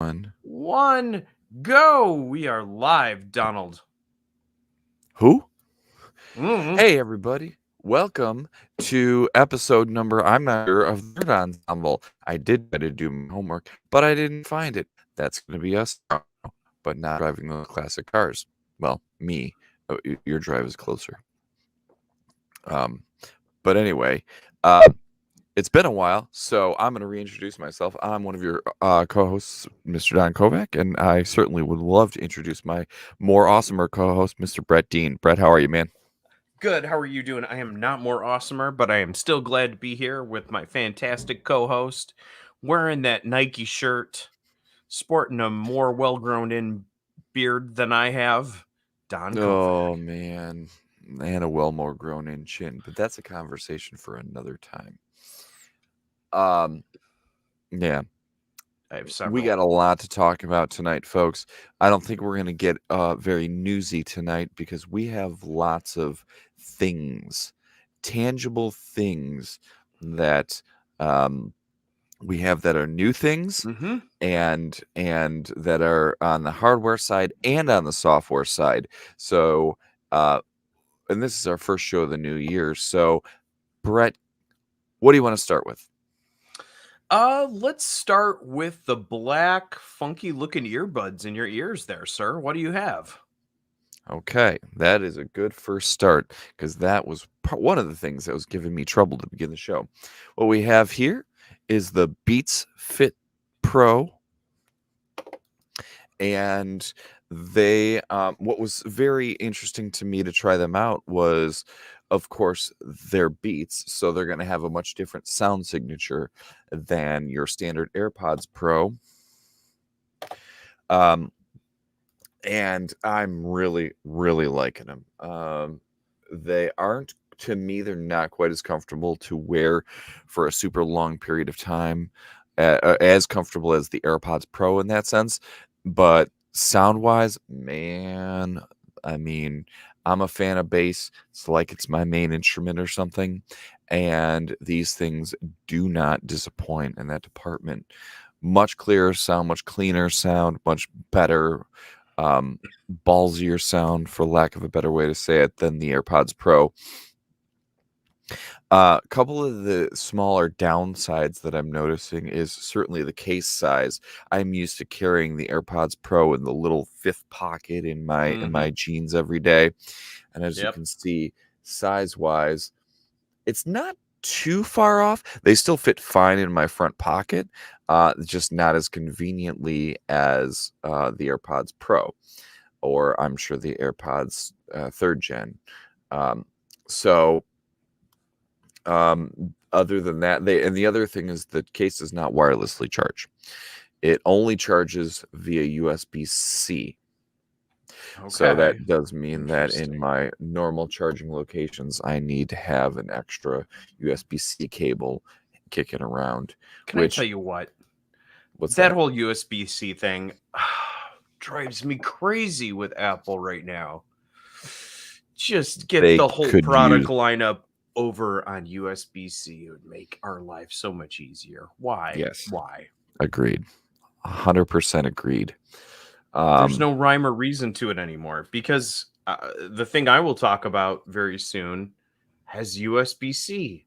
One, go! We are live, Donald. Who? Mm. Hey, everybody. Welcome to episode number, I'm not sure, of the Nerd Ensemble. I did try to do my homework, but I didn't find it. That's going to be us now, but not driving those classic cars. Well, me. Your drive is closer. Um, but anyway, uh, it's been a while, so I'm going to reintroduce myself. I'm one of your co-hosts, Mr. Don Kovac, and I certainly would love to introduce my more awesomer co-host, Mr. Brett Dean. Brett, how are you, man? Good, how are you doing? I am not more awesomer, but I am still glad to be here with my fantastic co-host, wearing that Nike shirt, sporting a more well-grown in beard than I have, Don Oh Kovac. man, and a well more grown in chin, but that's a conversation for another time. Um, yeah, I have we several. got a lot to talk about tonight, folks. I don't think we're gonna get very newsy tonight because we have lots of things, tangible things that um we have that are new things Mm-hmm. and that are on the hardware side and on the software side. So uh and this is our first show of the new year. So, Brett, what do you want to start with? Let's start with the black, funky-looking earbuds in your ears there, sir. What do you have? Okay, that is a good first start because that was one of the things that was giving me trouble to begin the show. What we have here is the Beats Fit Pro, and what was very interesting to me to try them out was, of course, their Beats, so they're going to have a much different sound signature than your standard AirPods Pro. Um, and I'm really, really liking them. They aren't, to me, they're not quite as comfortable to wear for a super long period of time, as comfortable as the AirPods Pro in that sense. But sound wise, man, I mean, I'm a fan of bass. It's like it's my main instrument or something. And these things do not disappoint in that department. Much clearer sound, much cleaner sound, much better, um, ballsier sound, for lack of a better way to say it, than the AirPods Pro. A couple of the smaller downsides that I'm noticing is certainly the case size. I'm used to carrying the AirPods Pro in the little fifth pocket in Mm-hmm. my jeans every day, and as you Yep. can see, size wise, it's not too far off. They still fit fine in my front pocket, just not as conveniently as the AirPods Pro, or I'm sure the AirPods third gen. Um, so, other than that, and the other thing is the case does not wirelessly charge. It only charges via USB-C. So Okay. that does mean that in Interesting. my normal charging locations, I need to have an extra USB-C cable kicking around. Can I tell Which, you what? what's That that? whole USB-C thing drives me crazy with Apple right now. Just get They the whole could product use, lineup over on USB-C. It would make our life so much easier. Why? yes, Why? agreed, 100% agreed. There's Um, no rhyme or reason to it anymore because the thing I will talk about very soon has USB-C,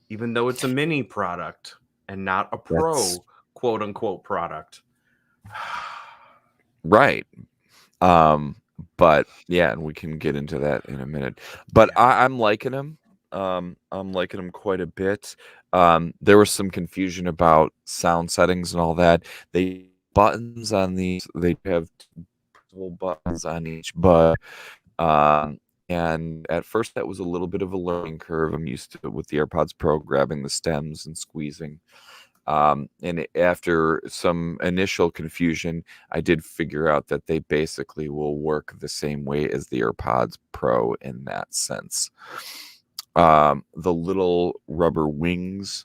even though it's a mini product and not a that's pro quote unquote product. right. Um, but yeah, and we can get into that in a minute. But Yeah. I'm liking him. I'm liking him quite a bit. There was some confusion about sound settings and all that. They buttons on these. They have multiple buttons on each bud. And at first that was a little bit of a learning curve. I'm used to it with the AirPods Pro, grabbing the stems and squeezing. And after some initial confusion, I did figure out that they basically will work the same way as the AirPods Pro in that sense. The little rubber wings,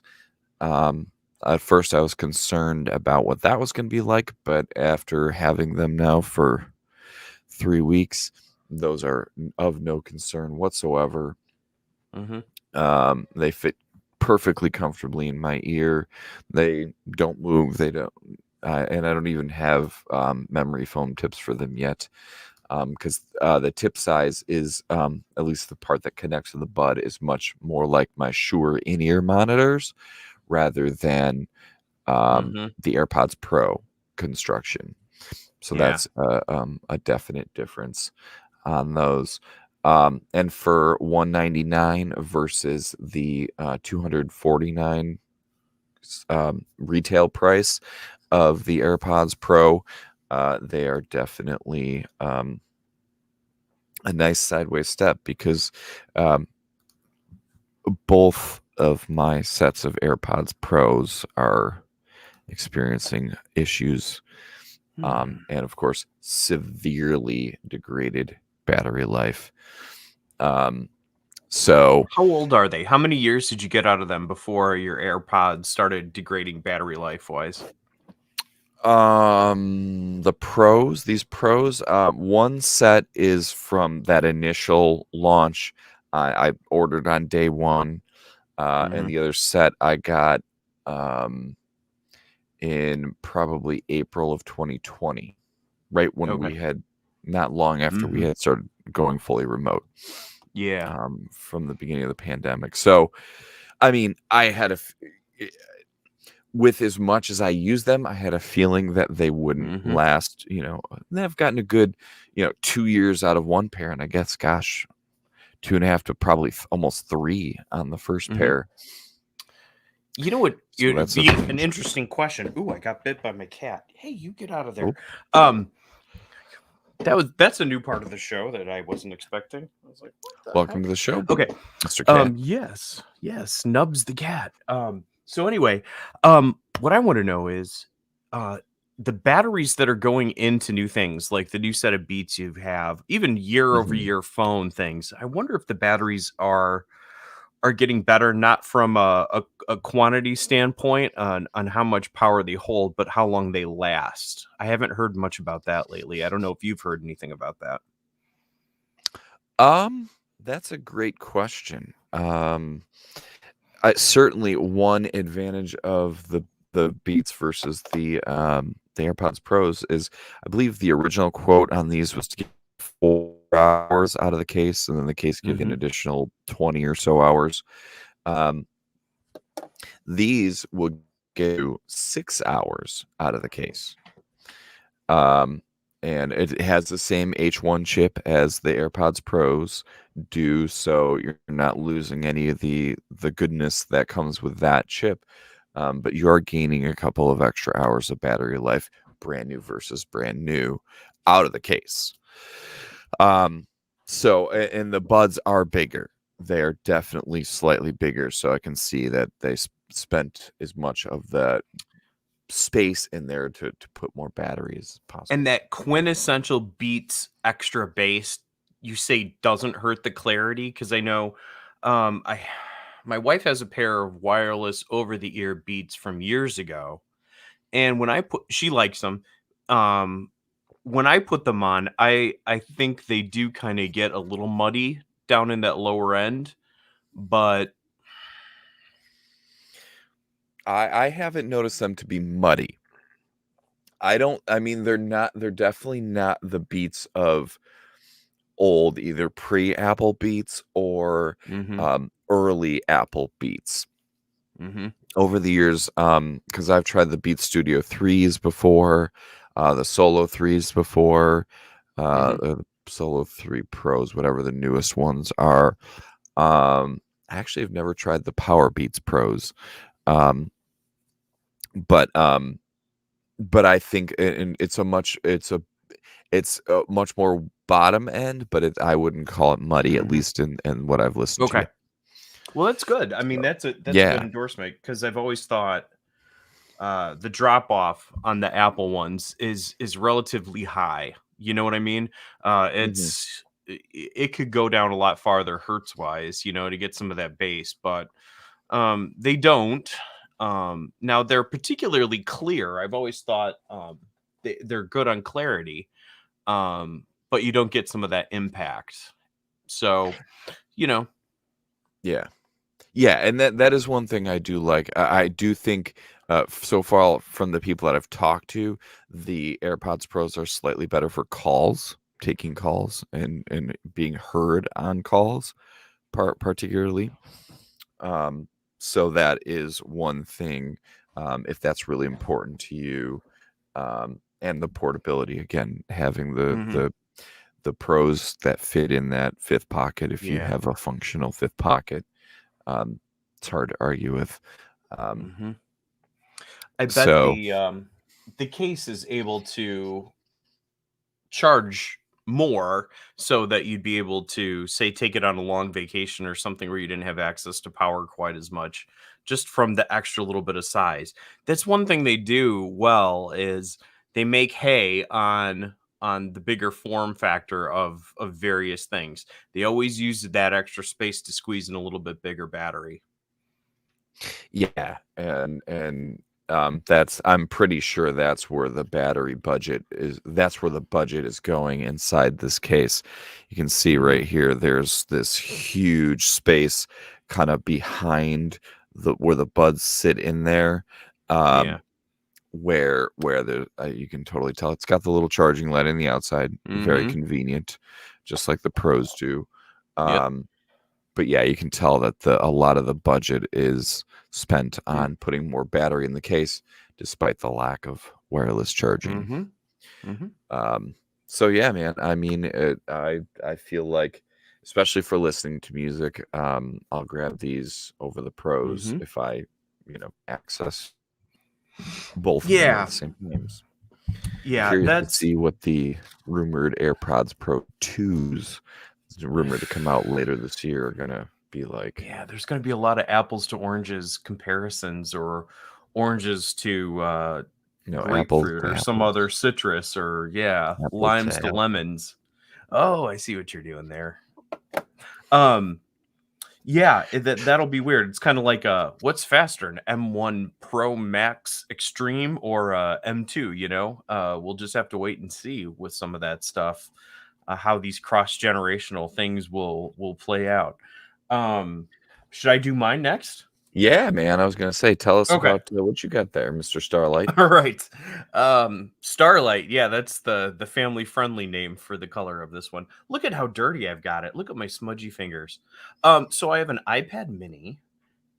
um, at first I was concerned about what that was going to be like, but after having them now for 3 weeks, those are of no concern whatsoever. Mm-hmm. They fit perfectly comfortably in my ear. They don't move. They don't. and I don't even have memory foam tips for them yet, because the tip size is, at least the part that connects to the bud, is much more like my Shure in-ear monitors rather than Mm-hmm. the AirPods Pro construction. So Yeah. that's a definite difference on those. And for 199 versus the 249 retail price of the AirPods Pro, they are definitely a nice sideways step, because um, both of my sets of AirPods Pros are experiencing issues, Hmm. and of course, severely degraded battery life. So How old are they? How many years did you get out of them before your AirPods started degrading battery life wise? these pros, one set is from that initial launch. I ordered on day one, and Mm-hmm. the other set I got um in probably April of 2020, right when Okay. we had, not long after we Mm-hmm. had started going fully remote, Yeah. from the beginning of the pandemic. So, I mean, with as much as I use them, I had a feeling that they wouldn't Mm-hmm. last. I've gotten a good, 2 years out of one pair, and I guess, gosh, 2.5 to probably almost 3 on the first Mm-hmm. pair. You know what? So It'd that's a be an interesting question. Ooh, I got bit by my cat. Hey, you get out of there. oh, Um, that's a new part of the show that I wasn't expecting. I was like, what the welcome heck? to the show, Okay. Mr. Cat. Yes, yes, Nubs the cat. So anyway, what I want to know is uh the batteries that are going into new things, like the new set of Beats you have, even year over Mhm. year phone things. I wonder if the batteries are getting better, not from a quantity standpoint on how much power they hold, but how long they last. I haven't heard much about that lately. I don't know if you've heard anything about that. That's a great question. Certainly one advantage of the Beats versus the AirPods Pros is, I believe the original quote on these was to get 4 hours out of the case, and then the case gives you an Hmm. additional 20 or so hours. Um, these will get you 6 hours out of the case. Um, and it has the same H1 chip as the AirPods Pros do, so you're not losing any of the goodness that comes with that chip. But you are gaining a couple of extra hours of battery life, brand new versus brand new, out of the case. Um, and the buds are bigger. They are definitely slightly bigger, so I can see that they spent as much of the space in there to put more batteries as And possible. that quintessential Beats extra bass, you say doesn't hurt the clarity? Because I know, I my wife has a pair of wireless over the ear Beats from years ago, and when I put she likes them. Um, when I put them on, I think they do kind of get a little muddy down in that lower end, but I haven't noticed them to be muddy. I mean, they're definitely not the beats of old, either pre-Apple Beats or mhm, early Apple Beats. mhm, Over the years, because I've tried the Beat Studio 3s before, the Solo 3s before, mhm. the Solo 3 Pros, whatever the newest ones are. I actually have never tried the Power Beats Pros. Um, but I think, and it's a much more bottom end, but I wouldn't call it muddy, at Mhm. least in what I've listened to. Okay. Well, that's good. I mean, So that's a good yeah. endorsement because I've always thought the drop off on the Apple ones is relatively high. You know what I mean? Hmm. It could go down a lot farther hertz wise, to get some of that bass, but they don't. Now they're particularly clear. I've always thought they're good on clarity, but you don't get some of that impact. So, you know, Yeah. Yeah, and that is one thing I do like. I do think so far from the people that I've talked to, the AirPods Pros are slightly better for calls, taking calls and being heard on calls, particularly. Um, so that is one thing, if that's really important to you. And the portability, again, having Mm-hmm. the pros that fit in that fifth pocket if you Yeah. have a functional fifth pocket. Um, it's hard to argue with. Um, Mm-hmm. I bet so the case is able to charge more so that you'd be able to say take it on a long vacation or something where you didn't have access to power quite as much just from the extra little bit of size. That's one thing they do well is they make hay on the bigger form factor of various things. They always use that extra space to squeeze in a little bit bigger battery. yeah, and that's I'm pretty sure that's where the battery budget is. That's where the budget is going inside this case. You can see Mhm. right here. There's this huge space kind of behind the where the buds sit in there. Yeah. Um, where the you can totally tell it's got the little charging light in the outside, very Mhm. convenient, just like the pros do. Yep. um but yeah, you can tell that the a lot of the budget is spent Mm. on putting more battery in the case despite the lack of wireless charging. Mhm. Mhm. um so yeah, man, I mean I feel like, especially for listening to music, I'll grab these over the pros Mhm. if I access both of them at Yeah. the same time. Yeah, Curious to that's see what the rumored AirPods Pro 2s, rumored to come out later this year, are gonna be like. yeah, there's going to be a lot of apples to oranges comparisons or oranges to Apple grapefruit to or some apples, other citrus or yeah, apple to limes to apple. lemons. Oh, I see what you're doing there. Um yeah, that'll be weird. It's kind of like what's faster, an M1 Pro Max Extreme or M2, you know? We'll just have to wait and see with some of that stuff. How these cross-generational things will play out. Should I do mine next? Yeah, man, I was gonna say, tell us Okay. about what you got there, Mr. Starlight. All right. Starlight. Yeah, that's the family-friendly name for the color of this one. Look at how dirty I've got it. Look at my smudgy fingers. So I have an iPad mini,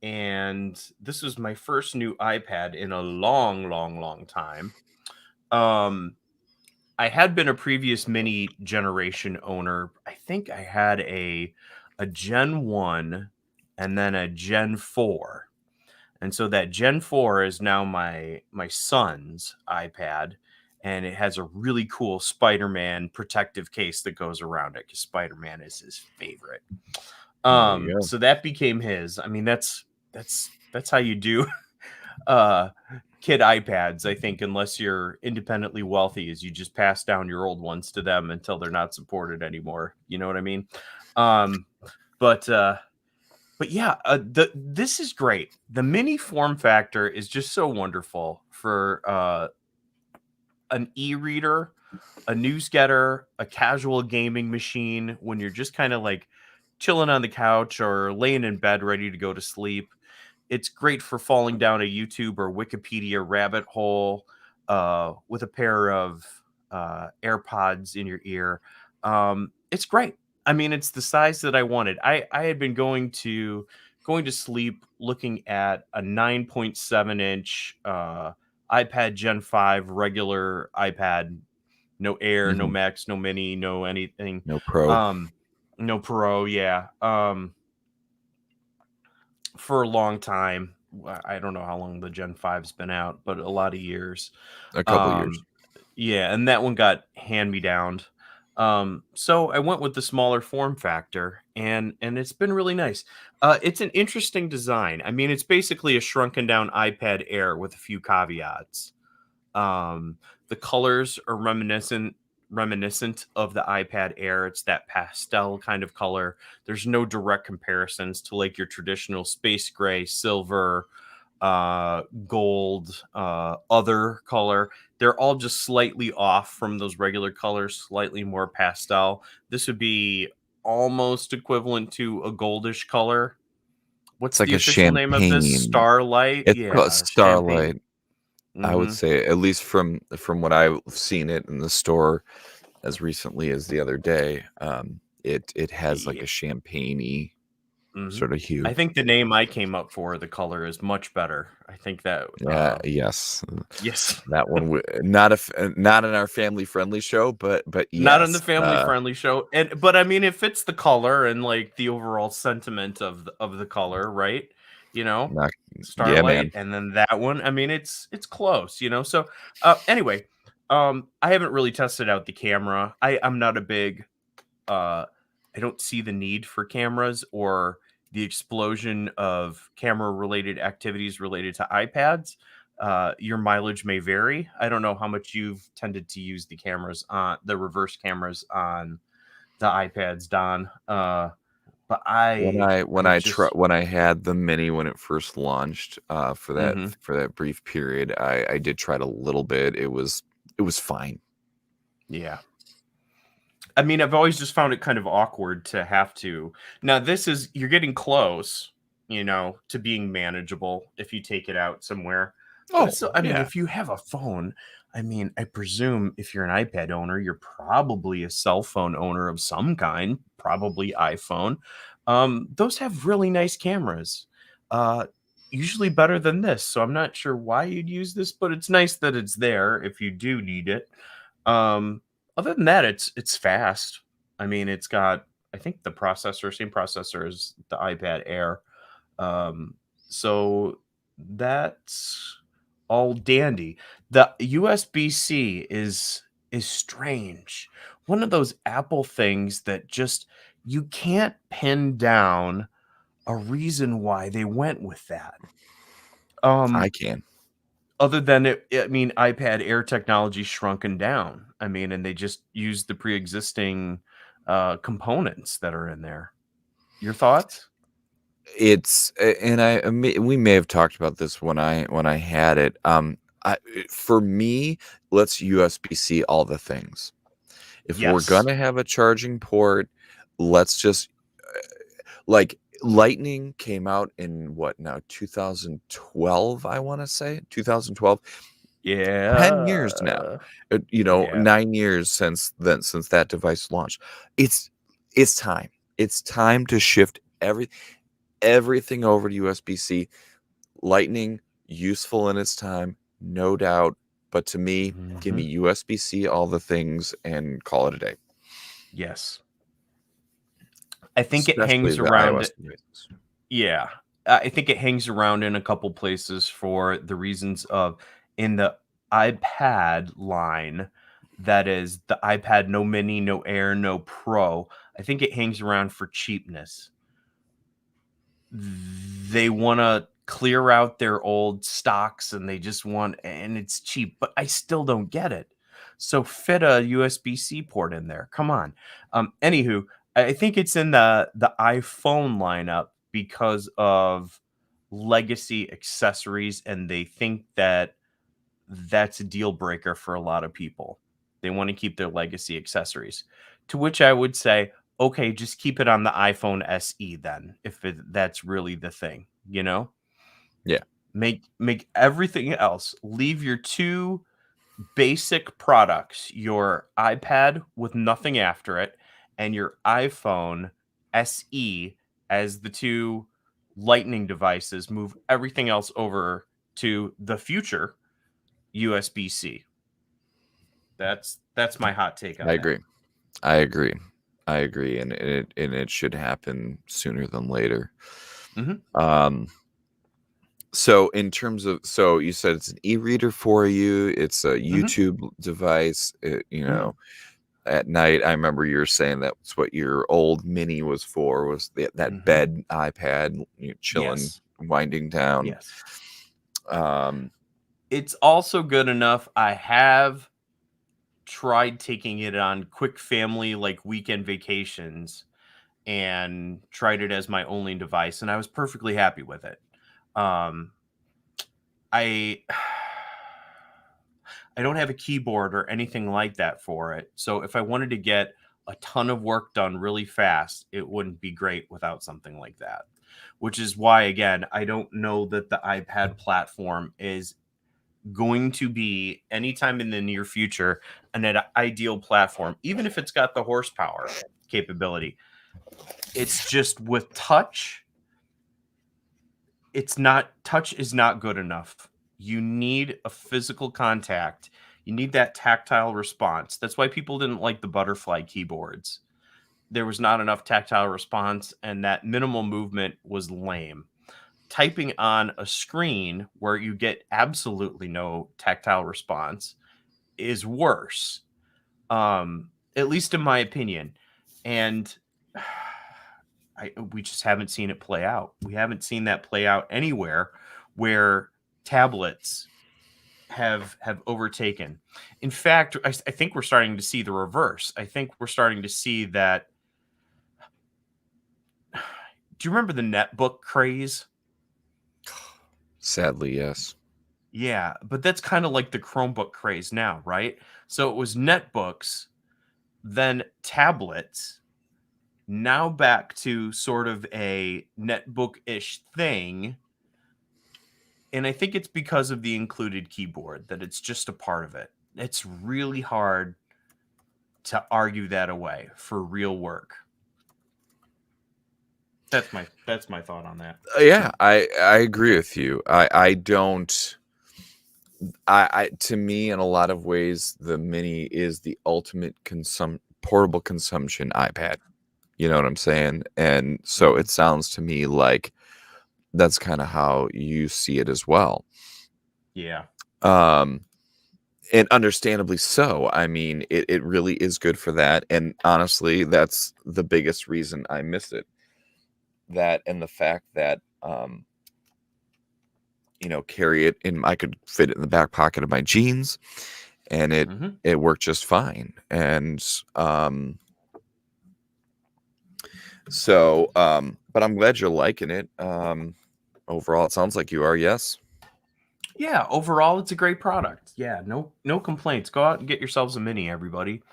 and this is my first new iPad in a long, long, long time. Um, I had been a previous mini generation owner. I think I had a Gen 1 and then a Gen 4. And so that Gen 4 is now my son's iPad, and it has a really cool Spider-Man protective case that goes around it because Spider-Man is his favorite. There you go. So that became his. I mean, that's how you do uh kid iPads, I think, unless you're independently wealthy, is you just pass down your old ones to them until they're not supported anymore. You know what I mean? Um, but yeah, this is great. The mini form factor is just so wonderful for an e-reader, a news getter, a casual gaming machine when you're just kind of like chilling on the couch or laying in bed ready to go to sleep. It's great for falling down a YouTube or Wikipedia rabbit hole with a pair of AirPods in your ear. It's great. I mean, it's the size that I wanted. I had been going to sleep looking at a 9.7-inch iPad Gen 5 regular iPad, no Air, no Mhm. Max, no Mini, no anything. No Pro. Um, no Pro, yeah. For a long time. I don't know how long the Gen 5's been out, but a lot of years. A couple years. Um, yeah, and that one got hand me downed. So I went with the smaller form factor, and it's been really nice. It's an interesting design. I mean, it's basically a shrunken down iPad Air with a few caveats. Um, the colors are reminiscent of the iPad Air. It's that pastel kind of color. There's no direct comparisons to like your traditional space gray, silver, gold, other color. They're all just slightly off from those regular colors, slightly more pastel. This would be almost equivalent to a goldish color. What's It's like the a official name of this? champagne. Starlight? It's called Yeah, champagne. Starlight. I would Mm-hmm. say, at least from what I've seen it in the store as recently as the other day, it has like Yeah. a champagne-y Mm-hmm. sort of I hue. think the name I came up for the color is much better. I think that Yeah, yes. yes. That one not not in our family friendly show, but Not on the yes. family friendly show. But I mean it fits the color and like the overall sentiment of the color, right? You know? Not, yeah, Starlight man. and then that one. I mean it's close, you know. So anyway, I haven't really tested out the camera. I'm not a big I don't see the need for cameras or the explosion of camera related activities related to iPads. Your mileage may vary. I don't know how much you've tended to use the cameras on the reverse cameras on the iPads, Don. But I just When I had the mini when it first launched, mhm. for that brief period, I did try it a little bit. It was fine. Yeah. I mean, I've always just found it kind of awkward to have to. Now, this is you're getting close, you know, to being manageable if you take it out somewhere. But Oh, so, I mean, yeah. if you have a phone, I mean, I presume if you're an iPad owner, you're probably a cell phone owner of some kind, probably iPhone. Those have really nice cameras, uh, usually better than this. So I'm not sure why you'd use this, but it's nice that it's there if you do need it. Um, Other than that, it's fast. I mean, it's got I think the processor, same processor as the iPad Air. Um, so that's all dandy. The USB-C is strange. One of those Apple things that just you can't pin down a reason why they went with that. I Um, can. Other than I mean, iPad Air technology shrunken down. I mean, and they just use the pre-existing, components that are in there. Your thoughts? And we may have talked about this when I had it. For me, let's USB-C all the things. If we're Yes. gonna have a charging port, let's just like Lightning came out in what now, 2012, I want to say 2012. 10 years now. Yeah. Yeah. 9 years since that device launched. It's it's time. It's time to shift everything over to USB-C. Lightning, useful in its time, no doubt, but to me, give me Mhm. USB-C all the things and call it a day, Yes. I think it especially hangs the around iOS devices. yeah. I think it hangs around in a couple places for the reasons of in the iPad line, that is the iPad no mini, no Air, no Pro. I think it hangs around for cheapness. They wanna clear out their old stocks and they just want and it's cheap, but I still don't get it. So fit a USB-C port in there. Come on. Anywho, I think it's in the iPhone lineup because of legacy accessories, and they think that that's a deal breaker for a lot of people. They want to keep their legacy accessories. To which I would say, okay, just keep it on the iPhone SE then, if that's really the thing, you know? Yeah, Make everything else. Leave your two basic products, your iPad with nothing after it and your iPhone SE as the two lightning devices. Move everything else over to the future USB-C. That's my hot take I on that. agree. I agree. I agree, and it should happen sooner than later. Mhm, Um, so in terms of, so you said it's an e-reader for you, it's a mhm, YouTube device, mhm, at night. I remember you were saying that's what your old mini was for, was that mhm. bed iPad, chilling, Yes, winding down. yes. Um, It's also good enough. I have tried taking it on quick family, like, weekend vacations and tried it as my only device, and I was perfectly happy with it. Um, I I don't have a keyboard or anything like that for it, so if I wanted to get a ton of work done really fast, it wouldn't be great without something like that. which is why, again, I don't know that the iPad platform is going to be anytime in the near future an ideal platform, even if it's got the horsepower capability. It's just with touch, touch is not good enough. You need a physical contact. You need that tactile response. That's why people didn't like the butterfly keyboards. There was not enough tactile response, and that minimal movement was lame. Typing on a screen where you get absolutely no tactile response is worse, at least in my opinion. And we just haven't seen it play out. We haven't seen that play out anywhere where tablets have overtaken. In fact, I think we're starting to see the reverse. I think we're starting to see that. Do you remember the netbook craze? Sadly, yes. Yeah, but that's kind of like the Chromebook craze now, right? So it was netbooks, then tablets, now back to sort of a netbook-ish thing. And I think it's because of the included keyboard that it's just a part of it. It's really hard to argue that away for real work. That's my thought on that. Yeah, I agree with you. I don't. To me, in a lot of ways, the Mini is the ultimate portable consumption iPad. You know what I'm saying? And so it sounds to me like that's kind of how you see it as well. Yeah. And understandably so. I mean, it really is good for that. And honestly, that's the biggest reason I miss it. That and the fact that carry it in, I could fit it in the back pocket of my jeans, and it worked just fine. And but I'm glad you're liking it. Overall, it sounds like you are. Yes. Yeah, overall, it's a great product. Yeah, no complaints. Go out and get yourselves a Mini, everybody.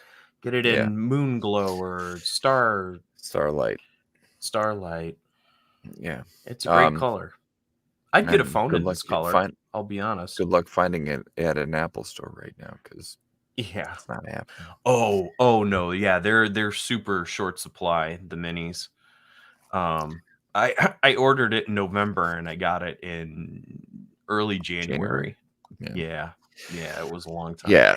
Get it Yeah. in Moon Glow or Starlight. Yeah. It's a great color. I'd get a phone in this color. I'll be honest. Good luck finding it at an Apple store right now, because Yeah, it's not happening. Oh no, yeah, they're super short supply, the Minis. I ordered it in November and I got it in early January. Yeah, it was a long time. Yeah.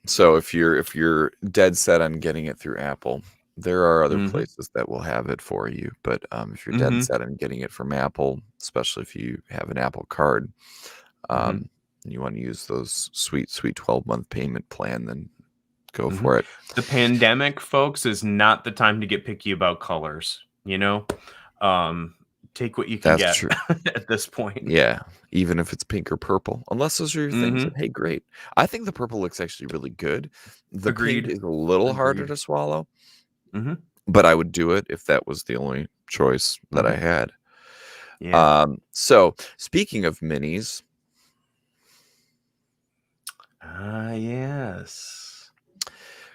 So if you're dead set on getting it through Apple, there are other places that will have it for you. But if you're dead set on getting it from Apple, especially if you have an Apple card, and you want to use those sweet 12-month payment plan, then go for it. The pandemic, folks, is not the time to get picky about colors. Take what you can get at this point. Yeah, even if it's pink or purple, unless those are your things. Hey, great. I think the purple looks actually really good. The pink is a little harder to swallow, but I would do it if that was the only choice that I had. Yeah. So speaking of minis, yes.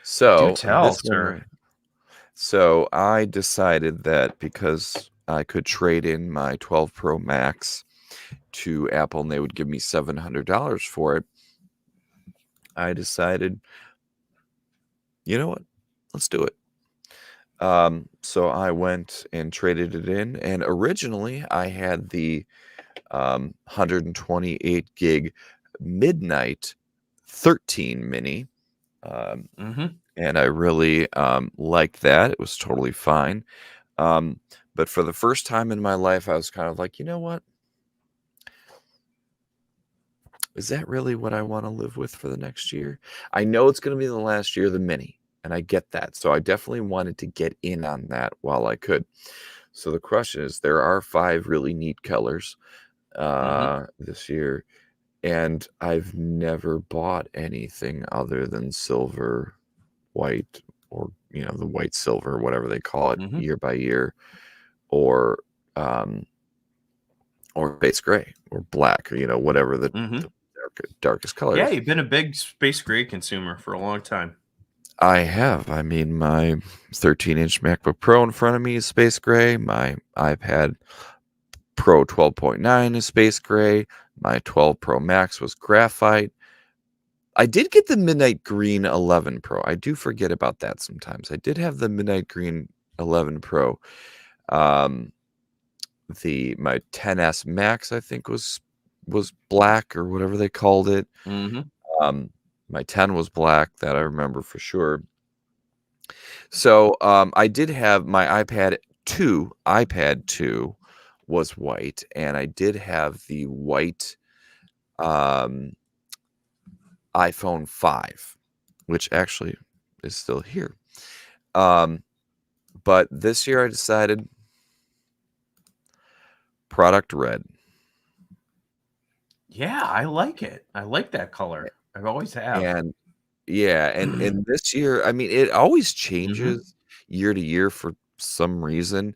So do tell, sir. So I decided that because I could trade in my 12 Pro Max to Apple and they would give me $700 for it, I decided, you know what? Let's do it. So I went and traded it in, and originally I had the 128 gig Midnight 13 Mini, and I really liked that. It was totally fine. But for the first time in my life, I was kind of like, you know what? Is that really what I want to live with for the next year? I know it's going to be the last year of the Mini, and I get that. So I definitely wanted to get in on that while I could. So the question is, there are 5 really neat colors this year, and I've never bought anything other than silver, white, or the white silver, whatever they call it, year by year, or space gray or black, or whatever the darkest color. Yeah, you've been a big space gray consumer for a long time. I have. I mean, my 13-inch MacBook Pro in front of me is space gray. My iPad Pro 12.9 is space gray. My 12 Pro Max was graphite. I did get the Midnight Green 11 Pro. I do forget about that sometimes. I did have the Midnight Green 11 Pro. My 10s Max, I think, was black or whatever they called it. My 10 was black, that I remember for sure. So I did have my iPad 2 was white, and I did have the white iPhone 5, which actually is still here. But this year I decided product red. Yeah, I like it. I like that color. I've always have. And yeah, and this year, I mean, it always changes year to year for some reason,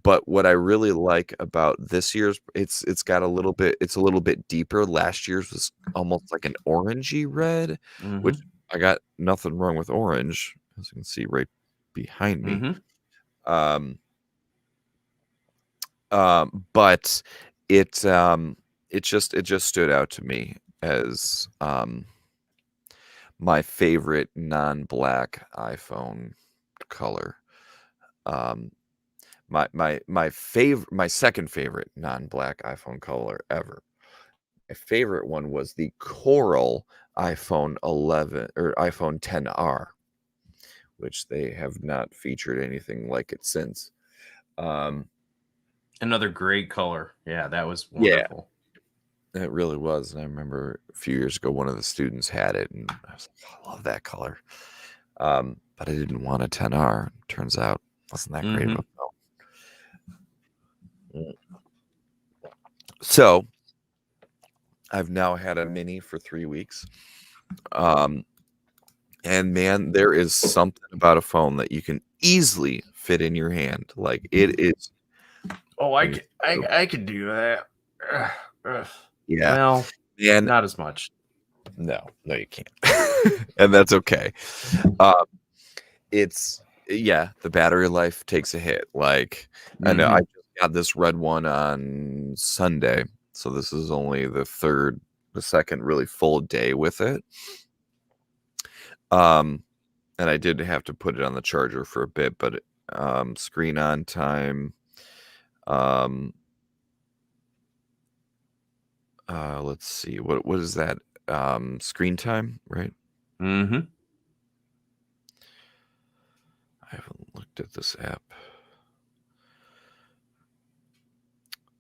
but what I really like about this year's, it's got a little bit, it's a little bit deeper. Last year's was almost like an orangey red, which I got nothing wrong with orange, as you can see right behind me. But it just stood out to me as my favorite non-black iPhone color. My second favorite non-black iPhone color ever. My favorite one was the coral iPhone 11 or iPhone 10R, which they have not featured anything like it since. Another great color. Yeah, that was wonderful. It really was. And I remember a few years ago, one of the students had it, and I was like, I love that color. But I didn't want a 10R. Turns out it wasn't that great of a phone. So I've now had a mini for 3 weeks. And man, there is something about a phone that you can easily fit in your hand. Like it is. Oh, I could do that. Yeah. Well, and not as much. No, you can't. And that's okay. It's the battery life takes a hit. Like I know I just got this red one on Sunday, so this is only the second really full day with it. And I did have to put it on the charger for a bit, but screen on time, let's see, what is that? Screen time, right? I haven't looked at this app.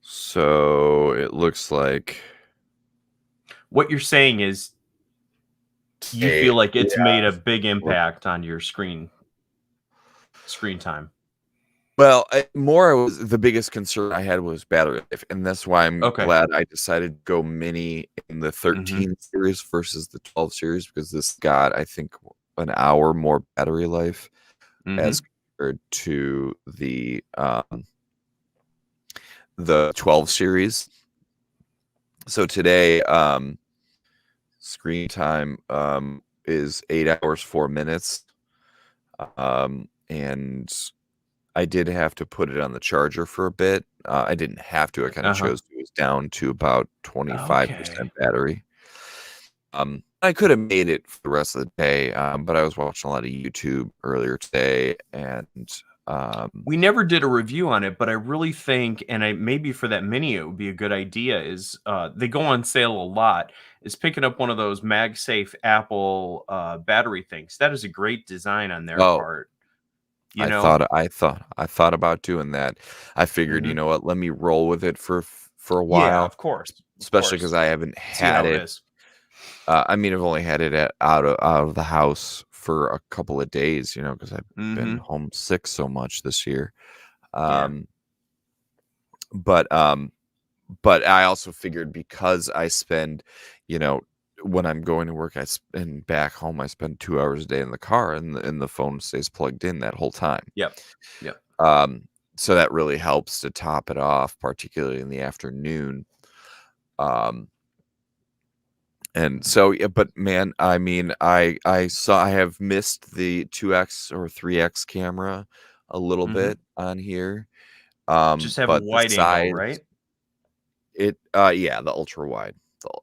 So it looks like what you're saying is you feel like it's made a big impact on your screen time. Well, the biggest concern I had was battery life, and that's why I'm glad I decided to go mini in the 13 series versus the 12 series, because this got, I think, an hour more battery life as compared to the 12 series. So today, screen time is 8 hours 4 minutes, and I did have to put it on the charger for a bit. I didn't have to. I kind of chose to. It was down to about 25% battery. I could have made it for the rest of the day, but I was watching a lot of YouTube earlier today, and we never did a review on it, but I really think, and maybe for that mini, it would be a good idea. Is they go on sale a lot? Is picking up one of those MagSafe Apple battery things. That is a great design on their part. I thought about doing that. I figured, you know what, let me roll with it for a while. Yeah, of course. Especially because I haven't had it. I mean, I've only had it out of the house for a couple of days, because I've been homesick so much this year. But I also figured, because I spend, when I'm going to work, and back home, I spend 2 hours a day in the car, and the phone stays plugged in that whole time. Yep. So that really helps to top it off, particularly in the afternoon. And so, yeah, but man, I mean, I have missed the 2x or 3x camera a little Mhm. bit on here. Just have a But the wide angle, size, right? yeah, the ultra wide.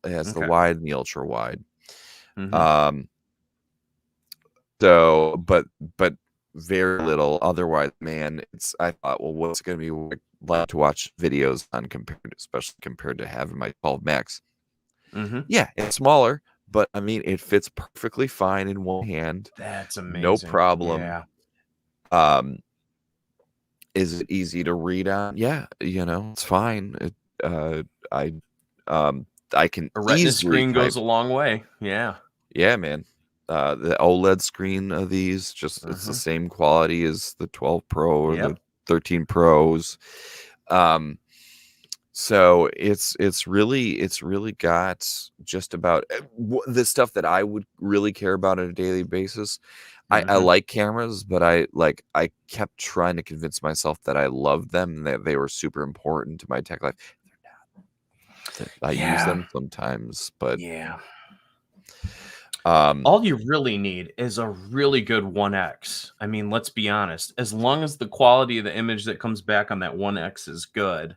It has the Okay. wide and the ultra wide. Mhm. Um, so, but very little. Otherwise, man, I thought, well, what's it gonna be like to watch videos on especially compared to having my 12 Max? Mhm. Yeah, it's smaller, but I mean, it fits perfectly fine in one hand, That's no amazing. problem. Yeah. Um, is it easy to read on? Yeah, it's fine. Uh, I, um, I can A retina easily screen type. goes a long way. Yeah. Yeah, man. The OLED screen of these, just it's the Mhm. same quality as the 12 Pro or the Yep. 13 Pros. Um, so it's really got just about the stuff that I would really care about on a daily basis. I Mhm. like cameras, but I kept trying to convince myself that I loved them and that they were super important to my tech life. I use Yeah. them sometimes, but Yeah. um All you really need is a really good 1X. I mean, let's be honest. As long as the quality of the image that comes back on that 1X is good,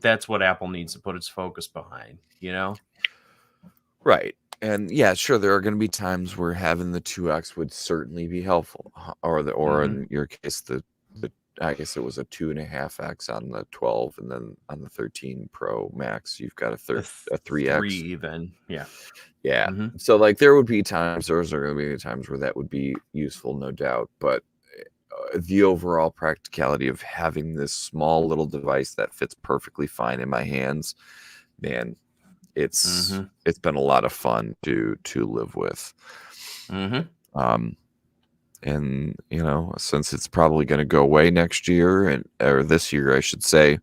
that's what Apple needs to put its focus behind, you know? right. And yeah, sure, there are going to be times where having the 2x would certainly be helpful, or Mhm. in your case, the I guess it was a 2.5x on the 12, and then on the 13 Pro Max, you've got The a 3 3x. even. Yeah. Yeah, Mhm. so like there would be times, there's going to be times where that would be useful, no doubt. But the overall practicality of having this small little device that fits perfectly fine in my hands, man, it's Mhm. it's been a lot of fun to live with. Mhm. Um, and since it's probably going to go away next year or this year, I should say,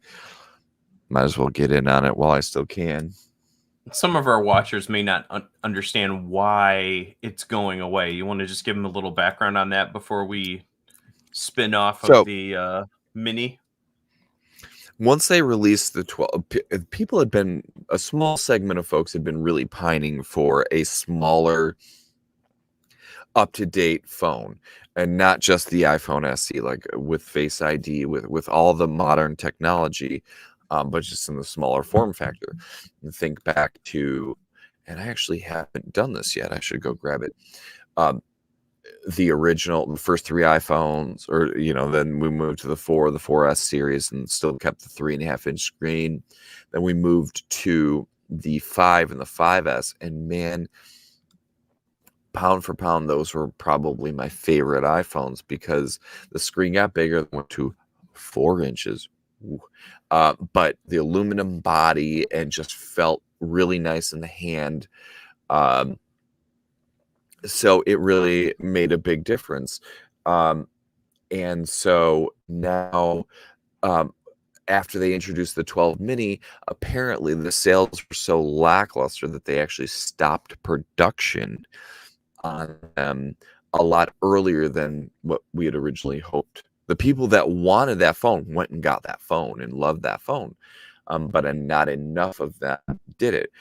might as well get in on it while I still can. Some of our watchers may not understand why it's going away. You want to just give them a little background on that before we spin off of So the mini? once they released the 12, people had been a small segment of folks had been really pining for a smaller, up to date phone, and not just the iPhone SE, like with Face ID, with all the modern technology, but just in the smaller form factor. And think back to, and I actually haven't done this yet. I should go grab it. Um, the first three iPhones, or then we moved to the 4S series, and still kept the 3.5-inch screen. Then we moved to the 5 and the 5S, and man, pound for pound, those were probably my favorite iPhones because the screen got bigger, went to 4 inches. Ooh. But the aluminum body and just felt really nice in the hand. Um, so it really made a big difference. Um, and so now, um, after they introduced the 12 mini, apparently the sales were so lackluster that they actually stopped production on them a lot earlier than what we had originally hoped. The people that wanted that phone went and got that phone and loved that phone, but not enough of them did it.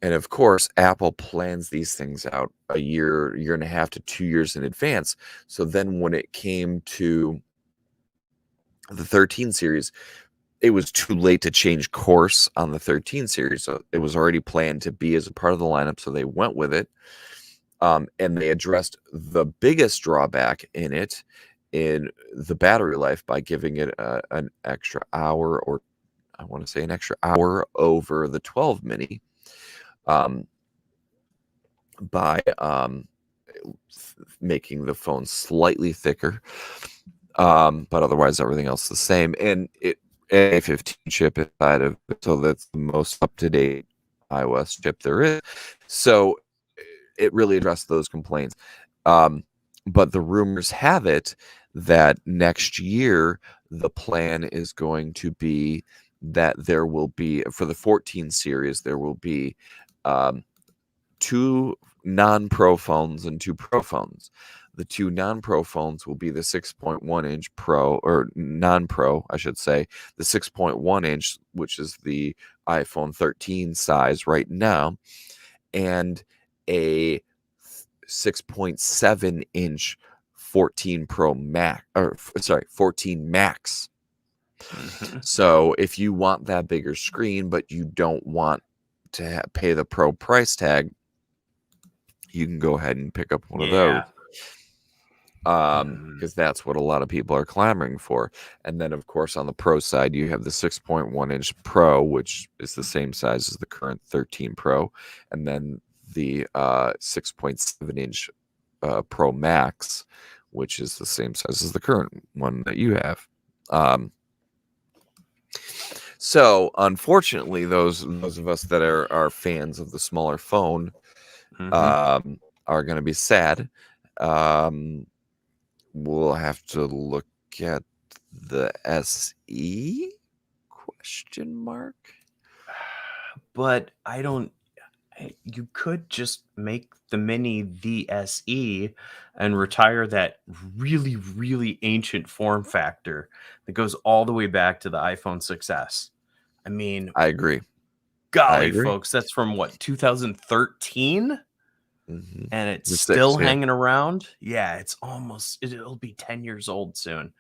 And of course, Apple plans these things out a year and a half to 2 years in advance. So then when it came to the 13 series, it was too late to change course on the 13 series. So it was already planned to be as a part of the lineup. So they went with it. And they addressed the biggest drawback in the battery life by giving it an extra hour, or I want to say an extra hour over the 12 mini, um, by making the phone slightly thicker, but otherwise everything else the same. And it a 15 chip inside of it, so that's the most up-to-date iOS chip there is. So it really addressed those complaints. Um, but the rumors have it that next year the plan is going to be that there will be, for the 14 series, there will be um, two non-pro phones and two pro phones. The two non-pro phones will be the 6.1 inch pro, or non-pro, I should say, the 6.1 inch, which is the iPhone 13 size right now, and a 6.7 inch 14 Pro Max, or sorry, 14 Max. So if you want that bigger screen, but you don't want to pay the Pro price tag, you can go ahead and pick up one of those. Because that's what a lot of people are clamoring for. And then, of course, on the Pro side, you have the 6.1 inch Pro, which is the same size as the current 13 Pro, and then the 6.7 inch Pro Max, which is the same size as the current one that you have. So, unfortunately, those of us that are fans of the smaller phone are going to be sad. We'll have to look at the SE question mark. But I don't. You could just make the Mini the SE and retire that really, really ancient form factor that goes all the way back to the iPhone 6S. I mean, I agree. golly, folks, that's from what, 2013? And it's still hanging around. Yeah, it's almost, it'll be 10 years old soon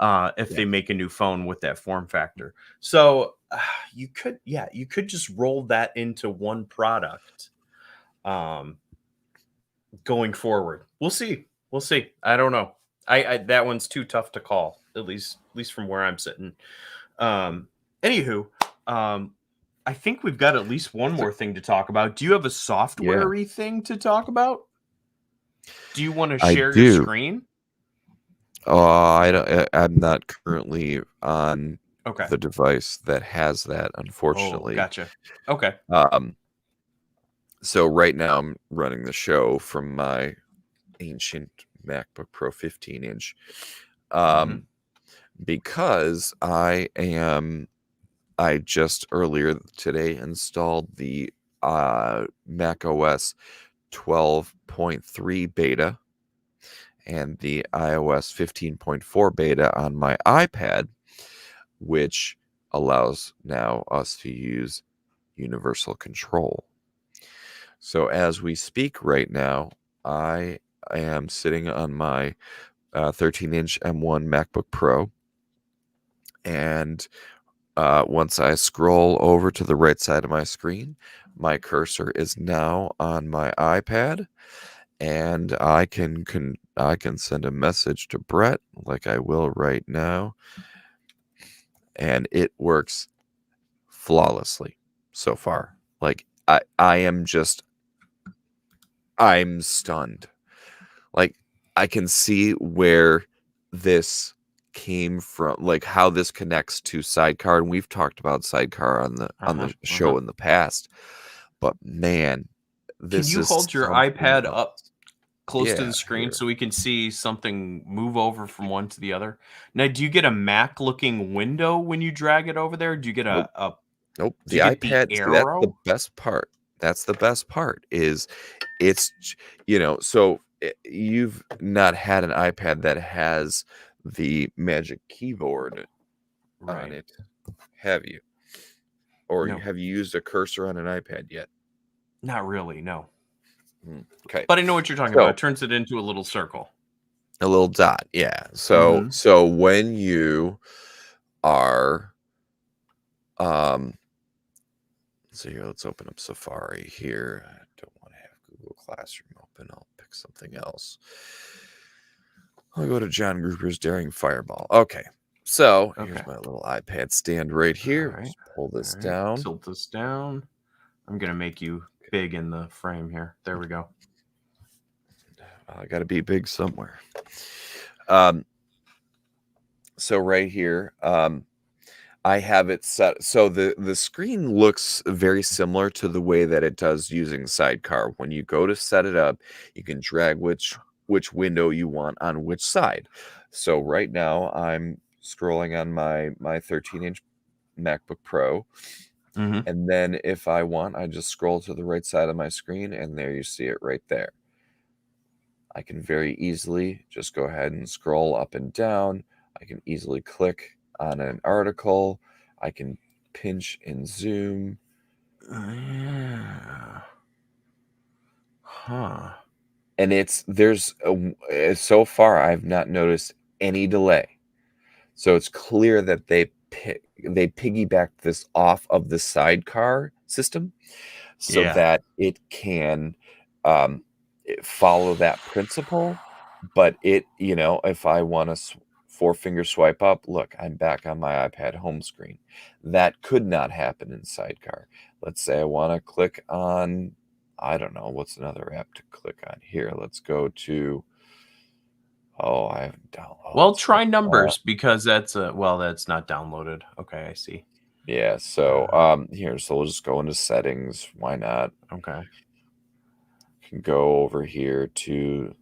if they make a new phone with that form factor. So you could just roll that into one product going forward. We'll see. I don't know. I that one's too tough to call, at least from where I'm sitting. Anywho, I think we've got at least one more thing to talk about. Do you have a software-y thing to talk about? Do you want to share your screen? I'm not currently on Okay. the device that has that, unfortunately. Oh, gotcha. Okay. So right now I'm running the show from my ancient MacBook Pro 15 inch. Because I just earlier today installed the Mac OS 12.3 beta and the iOS 15.4 beta on my iPad, which allows now us to use universal control. So as we speak right now, I am sitting on my 13-inch M1 MacBook Pro, and once I scroll over to the right side of my screen, my cursor is now on my iPad, and I can send a message to Brett like I will right now, and it works flawlessly so far. Like I'm stunned. Like I can see where this came from, like how this connects to Sidecar, and we've talked about Sidecar on the show in the past. But man, this can you hold your iPad up close to the screen so we can see something move over from one to the other? Now, do you get a Mac looking window when you drag it over there? Do you get a nope? The iPad, that's the best part. That's the best part is it's, so you've not had an iPad that has the Magic Keyboard on it, have you? Or have you used a cursor on an iPad yet? Not really, no. Okay. But I know what you're talking about. It turns it into a little circle. A little dot, yeah. So when you are so here, let's open up Safari here. I don't want to have Google Classroom open. I'll pick something else. I'll go to John Gruber's Daring Fireball. Okay. So here's my little iPad stand right here. Right. Just pull this down. Tilt this down. I'm going to make you big in the frame here. There we go. I got to be big somewhere. So right here, I have it set. So the screen looks very similar to the way that it does using Sidecar. When you go to set it up, you can drag which window you want on which side. So right now I'm scrolling on my 13-inch MacBook Pro. And then if I want, I just scroll to the right side of my screen, and there you see it right there. I can very easily just go ahead and scroll up and down. I can easily click on an article. I can pinch and zoom. Huh. And so far I've not noticed any delay. So it's clear that they piggybacked this off of the sidecar system so Yeah. that it can um, follow that principle. But if I want to four-finger swipe up, look, I'm back on my iPad home screen. That could not happen in Sidecar. Let's say I want to click on, I don't know, what's another app to click on here? Let's go to, I haven't downloaded. Well, try Numbers because that's not downloaded. Okay, I see. Yeah, so so we'll just go into settings. Why not? Okay. Can go over here to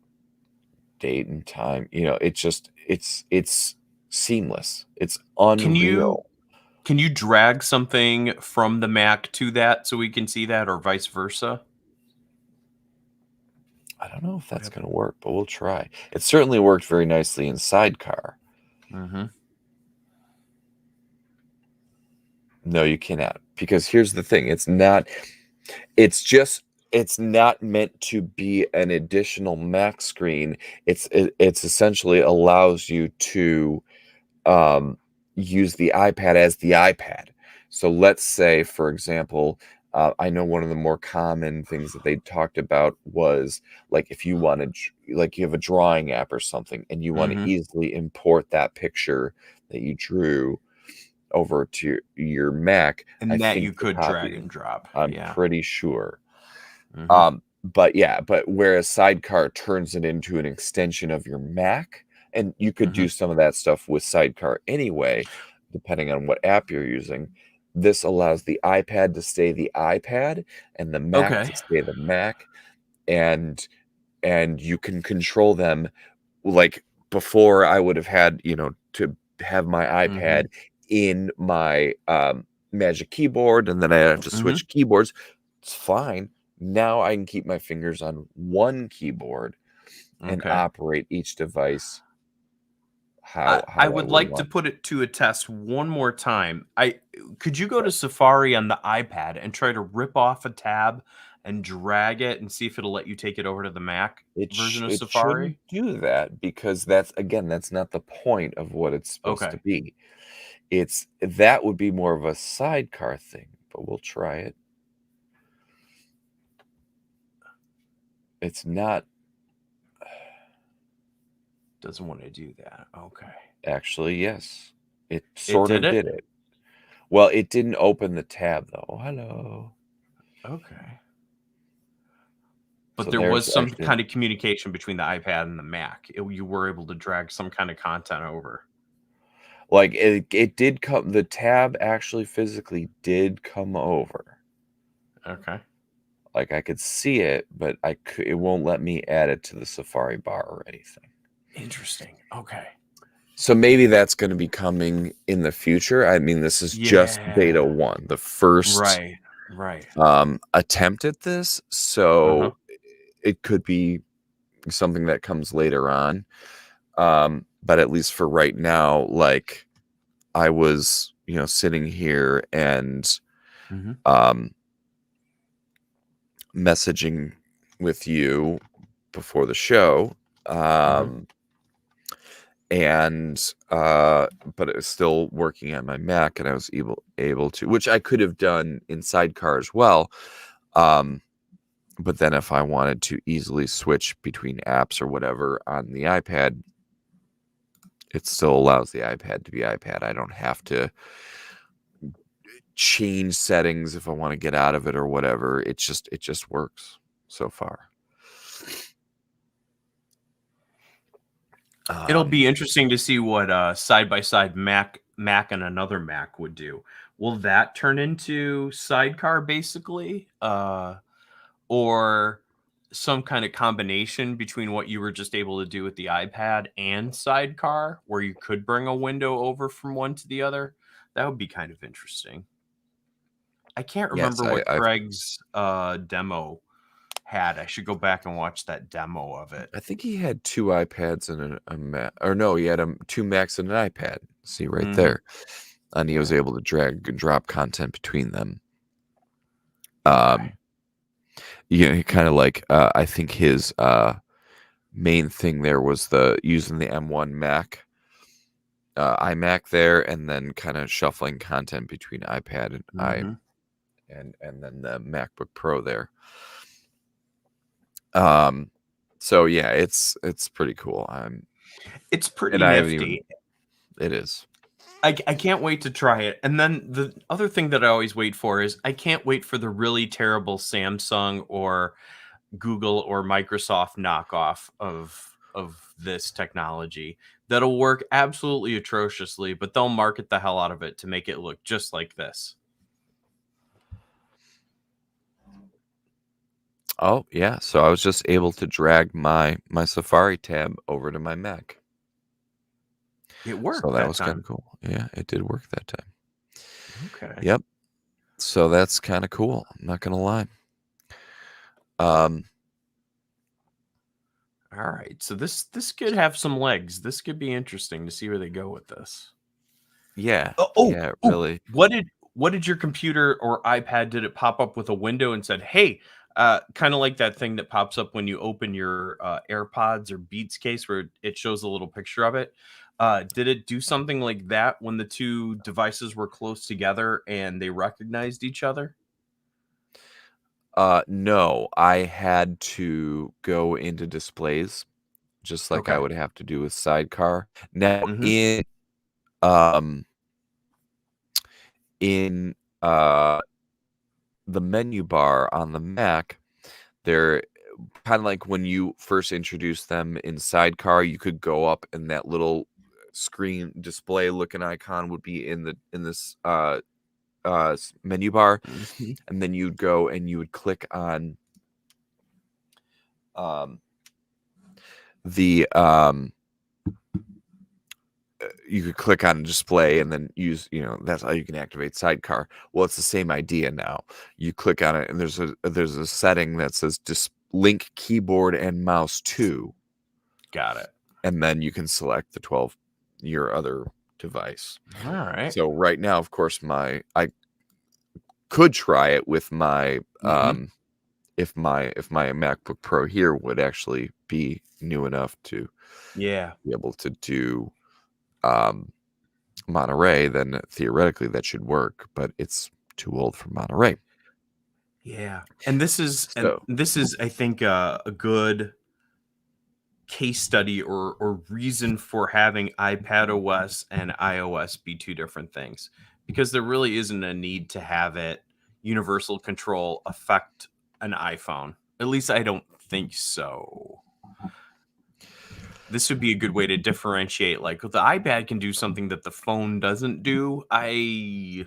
date and time. It's seamless. It's unreal. Can you drag something from the Mac to that so we can see that, or vice versa? I don't know if that's going to work, but we'll try. It certainly worked very nicely in Sidecar. Mm-hmm. No, you cannot, because here's the thing. It's not meant to be an additional Mac screen. It's essentially allows you to use the iPad as the iPad. So let's say, for example, I know one of the more common things that they talked about was like if you wanted, like you have a drawing app or something, and you want to easily import that picture that you drew over to your Mac, And I that think you could drag and drop. I'm Yeah. pretty sure. Mhm. But whereas Sidecar turns it into an extension of your Mac, and you could do some of that stuff with Sidecar anyway, depending on what app you're using. This allows the iPad to stay the iPad and the Mac to stay the Mac, and you can control them. Like before, I would have had, to have my iPad in my Magic Keyboard, and then I have to switch keyboards. It's fine. Now I can keep my fingers on one keyboard and operate each device how I I would would like to want. put it to a test one more time. Could you go to Safari on the iPad and try to rip off a tab and drag it and see if it'll let you take it over to the Mac version of It shouldn't Safari? do that, because that's not the point of what it's supposed to Okay. be. That would be more of a Sidecar thing, but we'll try it. It's not Doesn't want to do that. Okay. actually, yes. It It sort did of it? did it. Well, it didn't open the tab though. Hello. Okay. But So there there's was some actually, kind of communication between the iPad and the Mac. You were able to drag some kind of content over. like, it did come, the tab actually physically did come over. Okay. Like I could see it, but it won't let me add it to the Safari bar or anything. Interesting. Okay. So maybe that's going to be coming in the future. I mean, this is just beta 1, the first Right. attempt at this. So it could be something that comes later on. But at least for right now, like I was, sitting here and messaging with you before the show. And but it was still working on my Mac, and I was able to, which I could have done in Sidecar as well. But then if I wanted to easily switch between apps or whatever on the iPad, it still allows the iPad to be iPad. I don't have to change settings if I want to get out of it or whatever. It just works so far. It'll be interesting to see what side by side Mac and another Mac would do. Will that turn into Sidecar basically, or some kind of combination between what you were just able to do with the iPad and Sidecar, where you could bring a window over from one to the other? That would be kind of interesting. I can't Yes, remember what Craig's demo had. I should go back and watch that demo of it. I think he had 2 iPads and a Mac, or no, he had 2 Macs and an iPad. See right there, and he was able to drag and drop content between them. Okay. kind of like I think his main thing there was using the M1 Mac, iMac there, and then kind of shuffling content between iPad and Mm-hmm. and then the MacBook Pro there. So yeah, it's pretty cool. It's pretty And I haven't even. nifty. It is. I can't wait to try it. And then the other thing that I always wait for is I can't wait for the really terrible Samsung or Google or Microsoft knockoff of this technology that'll work absolutely atrociously, but they'll market the hell out of it to make it look just like this. Oh yeah, so I was just able to drag my Safari tab over to my Mac. It So worked that that was kind time. of cool. Yeah, it did work that time. Okay. Yep. So that's kind of cool. I'm not gonna lie. Um, All right. So this could have some legs. This could be interesting to see where they go with this. yeah, Oh, yeah, really. what did your computer or iPad, did it pop up with a window and said, "Hey," kind of like that thing that pops up when you open your AirPods or Beats case where it shows a little picture of it. Did it do something like that when the two devices were close together and they recognized each other? No, I had to go into displays just like I Okay. would have to do with Sidecar. Now Hmm. um in the menu bar on the Mac, they're kind of like when you first introduced them in Sidecar, you could go up and that little screen display looking icon would be in this menu bar, Hmm. and then you'd go and you would click on um, the you could click on display and then use, that's how you can activate Sidecar. Well, it's the same idea now. You click on it and there's a setting that says just link keyboard and mouse to, Got it. and then you can select your other device. All right. So right now, of course, I could try it with my Hmm. if my MacBook Pro here would actually be new enough to Yeah. be able to do Monterey, then theoretically that should work, but it's too old for Monterey. Yeah. And So this is, I think, a good case study or reason for having iPad OS and iOS be two different things, because there really isn't a need to have it universal control affect an iPhone. At least I don't think so. This would be a good way to differentiate. Like the iPad can do something that the phone doesn't do. I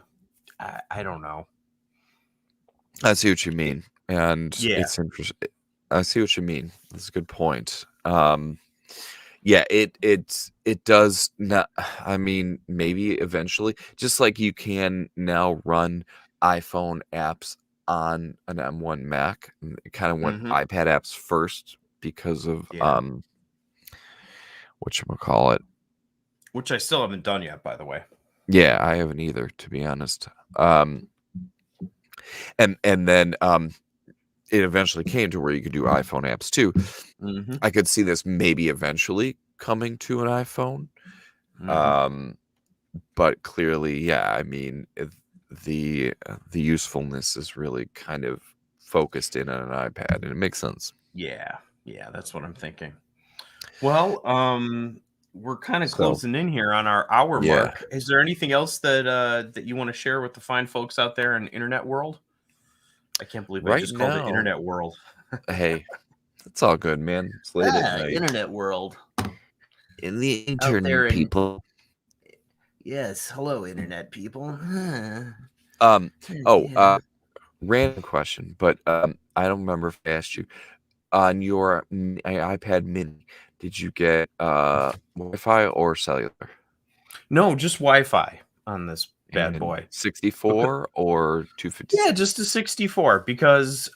don't know. I see what you mean, and Yeah. it's interesting. I see what you mean. That's a good point. Yeah, it does not. I mean, maybe eventually, just like you can now run iPhone apps on an M1 Mac. It kind of went Hmm. iPad apps first because of Yeah. whatchamacallit. Which I still haven't done yet, by the way. Yeah, I haven't either, to be honest. And then it eventually came to where you could do iPhone apps too. Hmm. I could see this maybe eventually coming to an iPhone. Hmm. Um, but clearly, yeah, I mean, the usefulness is really kind of focused in on an iPad, and it makes sense. Yeah. Yeah, that's what I'm thinking. Well, we're kind of So, closing in here on our hour yeah, mark. Is there anything else that you want to share with the fine folks out there in internet world? I can't believe I right just called it now, internet world. hey, it's all good, man. It's late at night. Internet world In the out there internet, in, people. yes, hello internet people. Um, oh, Yeah. random question, but I don't remember if I asked you on your iPad Mini. Did you get Wi-Fi or cellular? No, just Wi-Fi on this bad And boy. Because 64 or yeah, just a 256? 64 because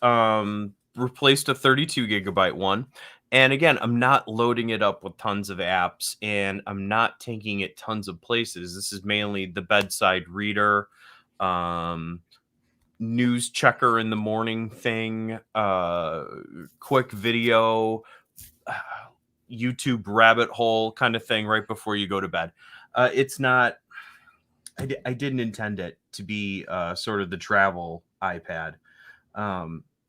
replaced a 32 gigabyte one. And again, I'm not loading it up with tons of apps and I'm not taking it tons of places. This is mainly the bedside reader, um news checker in the morning thing, quick video, YouTube rabbit hole kind of thing right before you go to bed. It's not. I didn't intend it to be sort of the travel iPad.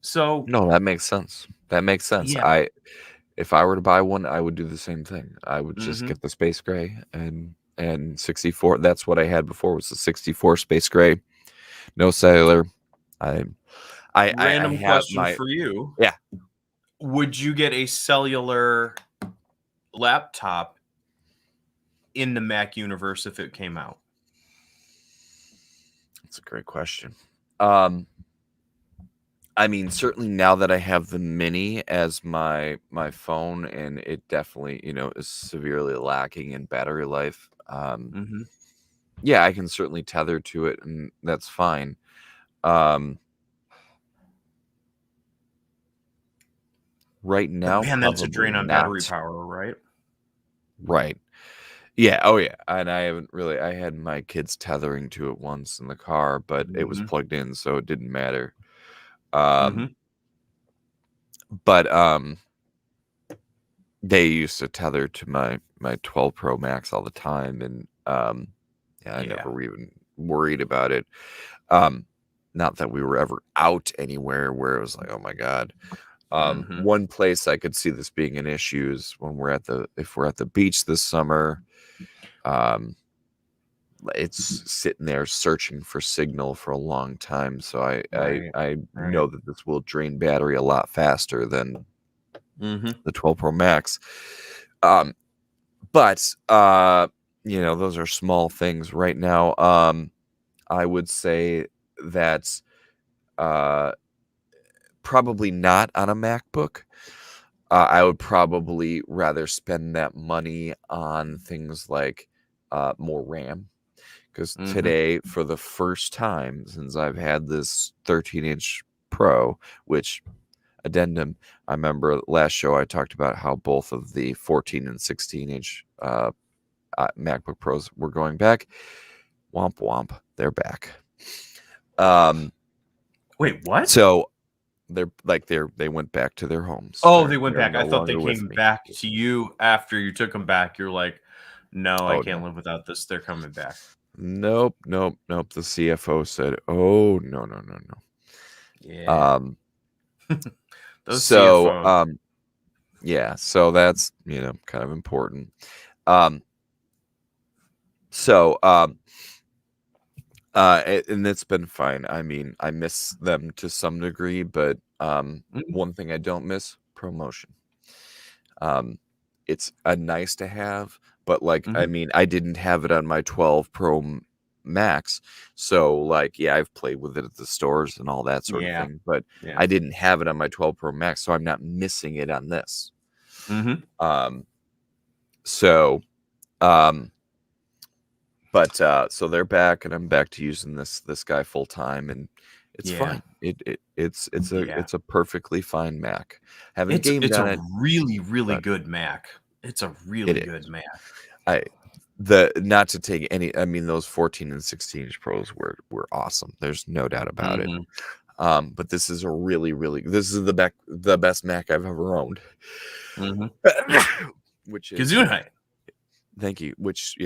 So No, that makes sense. That makes sense. yeah. If I were to buy one, I would do the same thing. I would just Hmm. get the space gray and 64. That's what I had before, was the 64 space gray, no cellular. I I Random have question my for you: yeah. would you get a cellular laptop in the Mac universe if it came out? That's a great question. I mean, certainly now that I have the mini as my phone, and it definitely, is severely lacking in battery life. Hmm. Yeah, I can certainly tether to it, and that's fine. Right But now, man, that's a probably drain on battery not. power, right? Right. Yeah. Oh, yeah. And I haven't really. I had my kids tethering to it once in the car, but it was Hmm. plugged in, so it didn't matter. Um, Hmm. but they used to tether to my 12 Pro Max all the time, and yeah, I Yeah. never even worried about it. Um, Not that we were ever out anywhere where it was like, oh my god. Hmm. One place I could see this being an issue is when if we're at the beach this summer. Um, it's sitting there searching for signal for a long time, so Right. I Right. know that this will drain battery a lot faster than Hmm. the 12 Pro Max. Um, but those are small things right now. I would say that uh, probably not on a MacBook. I would probably rather spend that money on things like more RAM. Because Hmm. today, for the first time since I've had this 13-inch Pro, which, addendum, I remember last show I talked about how both of the 14 and 16-inch MacBook Pros were going back. Womp womp, they're back. Wait, what? So they went back to their homes. Oh, they went They're back. I no thought they longer with came me. back to you after you took them back. You're like, no, I Oh can't no. live without this. They're coming back. Nope, nope, nope. The CFO said, "Oh, no, no, no, no." Yeah. Those So, CFOs. yeah, so that's, kind of important. Um, so, and it's been fine. I mean, I miss them to some degree, but Mhm. one thing I don't miss, promotion. Um, it's a nice to have, but like, I Mhm. mean, I didn't have it on my 12 Pro Max, so like, yeah, I've played with it at the stores and all that sort of Yeah. thing, but Yeah. I didn't have it on my 12 Pro Max, so I'm not missing it on this. Mhm. Um, so, um, but so they're back, and I'm back to using this guy full time, and it's Yeah. fine. Yeah. It's a perfectly fine Mac. Haven't It's gamed it's on a it, really, really but good Mac. It's a it really good is. Mac. I the not to take any. I mean, those 14 and 16-inch Pros were awesome. There's no doubt about it. Mhm. But this is a this is the best Mac I've ever owned. Mhm. Which is Gesundheit. thank you. Which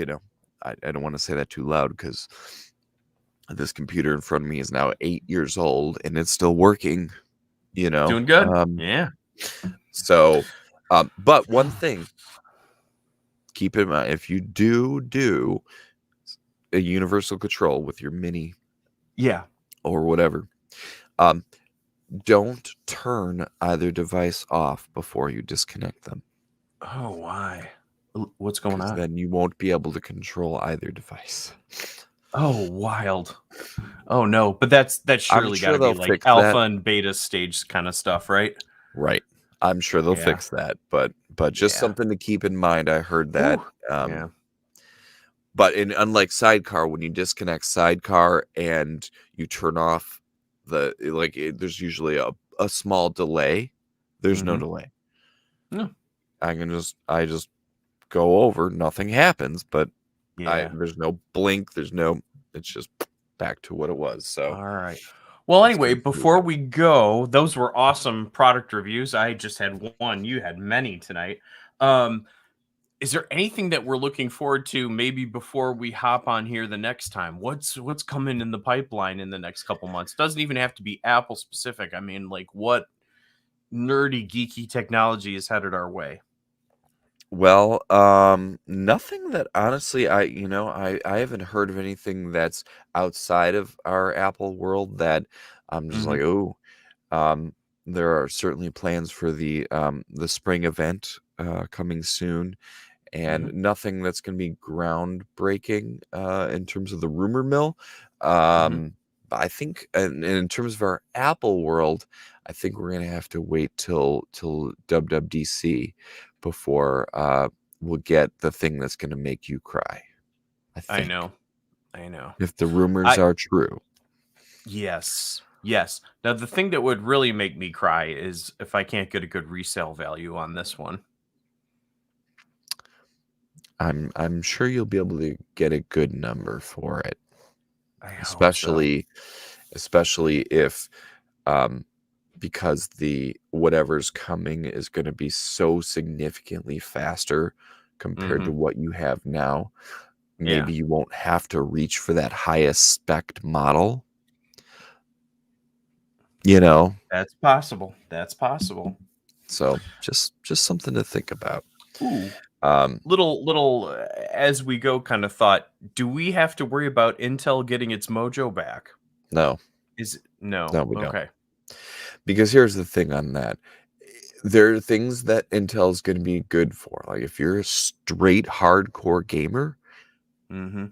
I don't want to say that too loud because this computer in front of me is now 8 years old and it's still working. You know. Doing good? Um, Yeah. so, but one thing, keep in mind, if you do a universal control with your mini Yeah. or whatever, um, don't turn either device off before you disconnect them, Oh, why? What's going because on? then you won't be able to control either device. Oh, wild. Oh, no. But that's I'm surely sure gotta be they'll like fix alpha that. and beta stage kind of stuff, right? Right. I'm sure they'll Yeah. fix that, but just Yeah. something to keep in mind. I heard that. Whew. Um, Yeah. but unlike Sidecar, when you disconnect Sidecar and you turn off there's usually a small delay. There's no Mhm. delay. No. I just go over, nothing happens, but Yeah. there's no blink, it's just back to what it was. So All right. Well, It's anyway, gonna be before we go, those were awesome product reviews. I just had one. You had many tonight. Um, is there anything that we're looking forward to maybe before we hop on here the next time? What's coming in the pipeline in the next couple months? Doesn't even have to be Apple specific. I mean, like what nerdy geeky technology is headed our way? Well, nothing that honestly I haven't heard of anything that's outside of our Apple world that I'm just like, Mhm. oh, um, there are certainly plans for the spring event coming soon, and Mhm. nothing that's going to be groundbreaking in terms of the rumor mill. Mhm. But I think, in terms of our Apple world, I think we're going to have to wait till WWDC before we'll get the thing that's going to make you cry. I I think know. I know. if the rumors I are true. Yes. Yes. Now the thing that would really make me cry is if I can't get a good resale value on this one. I'm sure you'll be able to get a good number for it, I hope so. especially if um because the whatever's coming is going to be so significantly faster compared to Mhm. what you have now. Yeah. Maybe you won't have to reach for that highest spec model, you know. That's possible. That's possible. So just something to think about. Ooh. Um Little as we go kind of thought, do we have to worry about Intel getting its mojo back? no, Is no. no, we don't. Okay. Because here's the thing on that. There are things that Intel's going to be good for. Like if you're a straight hardcore gamer, Mhm.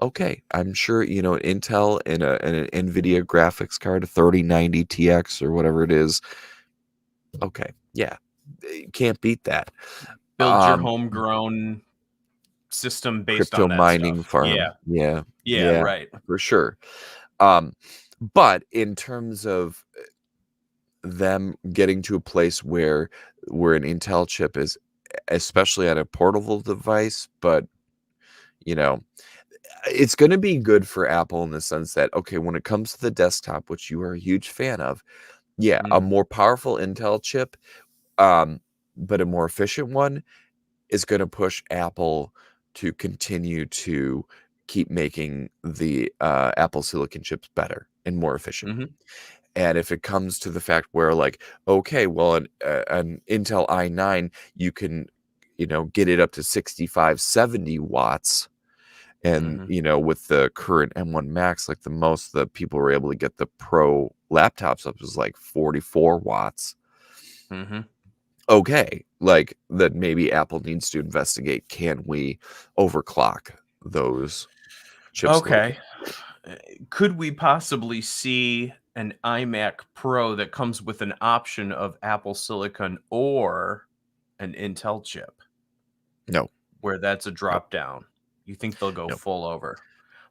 okay, I'm sure, Intel and an NVIDIA graphics card, a 3090 TX or whatever it is. Okay, yeah, you can't beat that. Build your Um, homegrown system based Crypto on that stuff. mining farm, Yeah. yeah, Yeah, yeah, right. for sure. Um, but in terms of them getting to a place where an Intel chip is, especially on a portable device, but you know, it's going to be good for Apple in the sense that, okay, when it comes to the desktop, which you are a huge fan of, yeah, a Mhm. more powerful Intel chip, um, but a more efficient one is going to push Apple to continue to keep making the Apple silicon chips better and more efficient. Mhm. And if it comes to the fact where, like, okay, well, an Intel i9, you can, get it up to 65, 70 watts. And, Mhm. with the current M1 Max, like the most that people were able to get the Pro laptops up was like 44 watts. Mhm. Okay, like that maybe Apple needs to investigate. Can we overclock those chips a little bit? Okay. Uh, Could we possibly see an iMac Pro that comes with an option of Apple Silicon or an Intel chip No, where that's a no, drop down? You think they'll go no, full over?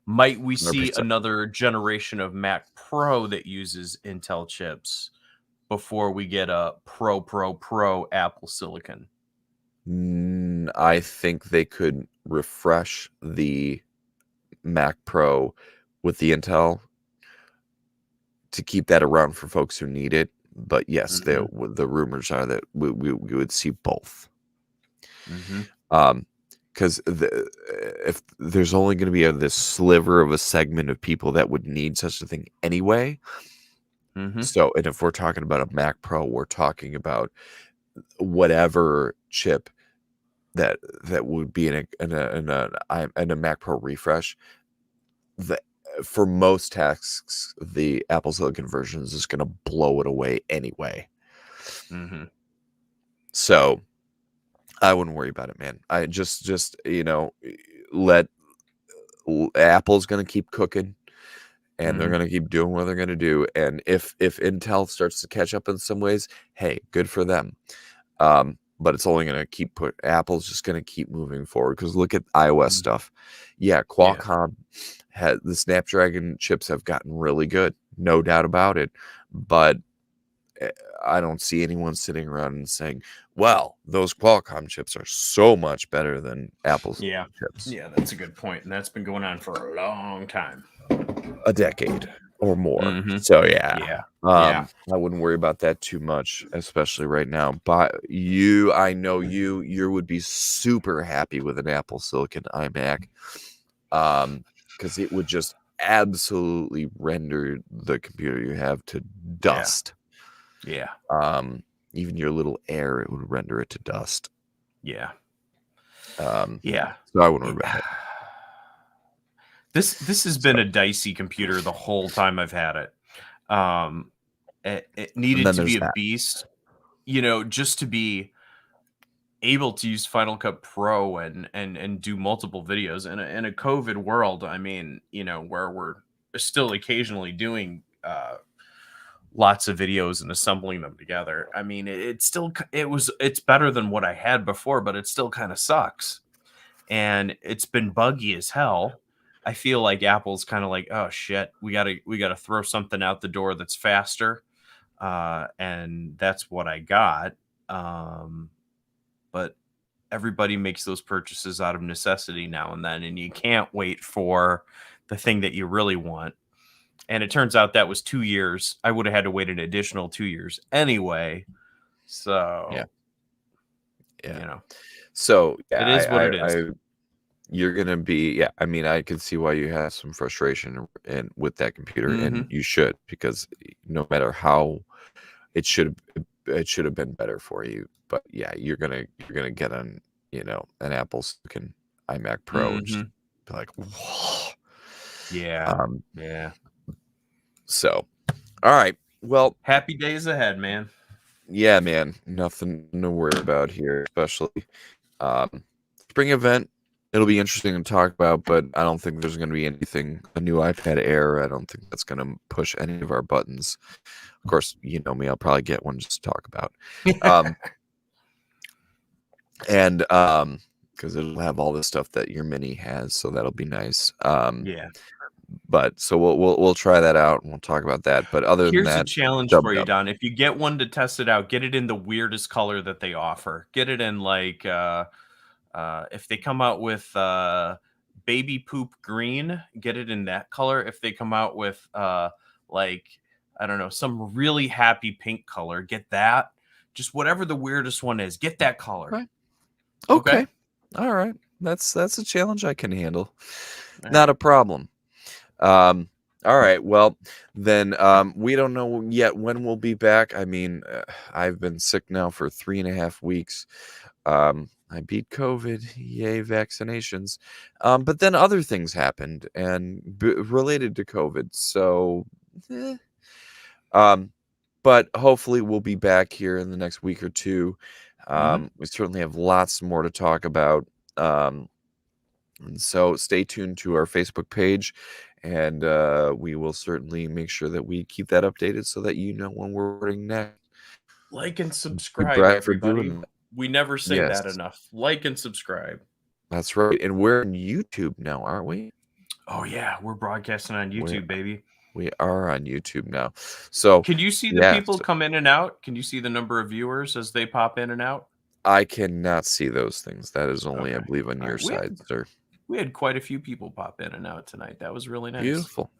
Might we see 100%. another generation of Mac Pro that uses Intel chips before we get a Pro Apple Silicon? I think they could refresh the Mac Pro with the Intel to keep that around for folks who need it. But yes, Mhm. the rumors are that we would see both. Mhm. Um, because if there's only going to be this sliver of a segment of people that would need such a thing anyway. Mhm. So, and if we're talking about a Mac Pro, we're talking about whatever chip that would be in a Mac Pro refresh. The For most tasks, the Apple Silicon version is just going to blow it away anyway. Mhm. So I wouldn't worry about it, man. I just let Apple's going to keep cooking, and they're Mhm. going to keep doing what they're going to do. And if Intel starts to catch up in some ways, hey, good for them. But it's only going to Apple's just going to keep moving forward because look at iOS Mhm. stuff. Yeah, Yeah. Qualcomm had the Snapdragon chips have gotten really good, no doubt about it. But eh, I don't see anyone sitting around and saying, well, those Qualcomm chips are so much better than Apple's Yeah. chips. Yeah, that's a good point, and that's been going on for a long time. A decade. or more. Mhm. So yeah. Yeah. Yeah. I wouldn't worry about that too much, especially right now. But I know you would be super happy with an Apple Silicon iMac, because it would just absolutely render the computer you have to Yeah. dust. Yeah. Even your little Air, it would render it to dust. Yeah. Um, Yeah. so I wouldn't worry It about that. this has been So, a dicey computer the whole time I've had it. It and needed then to be there's a that. beast, you know, just to be able to use Final Cut Pro and do multiple videos in a COVID world. I mean, you know, where we're still occasionally doing lots of videos and assembling them together. I mean, it's still it's better than what I had before, but it still kind of sucks. And it's been buggy as hell. I feel like Apple's kind of like, oh shit, we gotta throw something out the door that's faster, and that's what I got. But everybody makes those purchases out of necessity now and then, and you can't wait for the thing that you really want. And it turns out that was 2 years. I would have had to wait an additional 2 years anyway. Yeah. So, Yeah. you know, So it yeah, is what it I is. you're gonna be, yeah. I mean, I can see why you have some frustration and with that computer, and Hmm. you should, because no matter how it should have been better for you. But yeah, you're gonna get an Apple Silicon iMac Pro and just Hmm. be like, whoa. Yeah. Um. Yeah. So, all right. Well, Happy days ahead, man. yeah, man. Nothing to worry about here, especially spring event. It'll be interesting to talk about, but I don't think there's going to be anything. A new iPad Air. I don't think that's going to push any of our buttons. Of course, you know me. I'll probably get one just to talk about. Um, and because it'll have all the stuff that your mini has, so that'll be nice. Yeah. But so we'll try that out and we'll talk about that. But other than Here's a that, challenge dub for you, dub. Don. If you get one to test it out, get it in the weirdest color that they offer. Get it in like if they come out with baby poop green, get it in that color. If they come out with like I don't know, some really happy pink color, get that. Just whatever the weirdest one is, get that color. Right. Okay? Okay. All right. That's a challenge I can handle. All Not right. a problem. All right. Well, then we don't know yet when we'll be back. I mean, I've been sick now for 3.5 weeks. I beat COVID. Yay, vaccinations. But then other things happened and related to COVID. So, eh. um, but hopefully we'll be back here in the next week or two. Mhm. We certainly have lots more to talk about. And so stay tuned to our Facebook page, and we will certainly make sure that we keep that updated so that you know when we're recording next. Like and You, subscribe, Brad, for doing everybody. that. We never say Yes, that enough. Like and subscribe. that's right. And we're on YouTube now, aren't we? Oh yeah, we're broadcasting on We're YouTube, baby. we are on YouTube now. So Can you see the yes, people come in and out? Can you see the number of viewers as they pop in and out? I cannot see those things. That is only, I Okay. believe, on All your right. side, sir. We had quite a few people pop in and out tonight. That was really nice. Beautiful.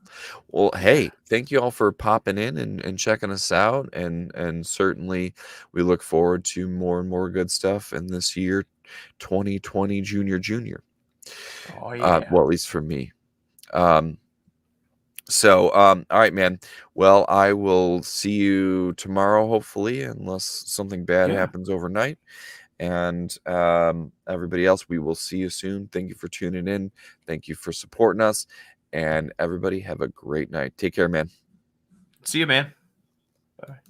Well, hey, thank you all for popping in and checking us out. And certainly we look forward to more and more good stuff in this year 2020 junior. Oh yeah. Well, at least for me. Um, so all right, man. Well, I will see you tomorrow, hopefully, unless something bad Yeah. happens overnight. And everybody else, we will see you soon. Thank you for tuning in. Thank you for supporting us. And everybody have a great night. Take care, man. See you, man. Bye.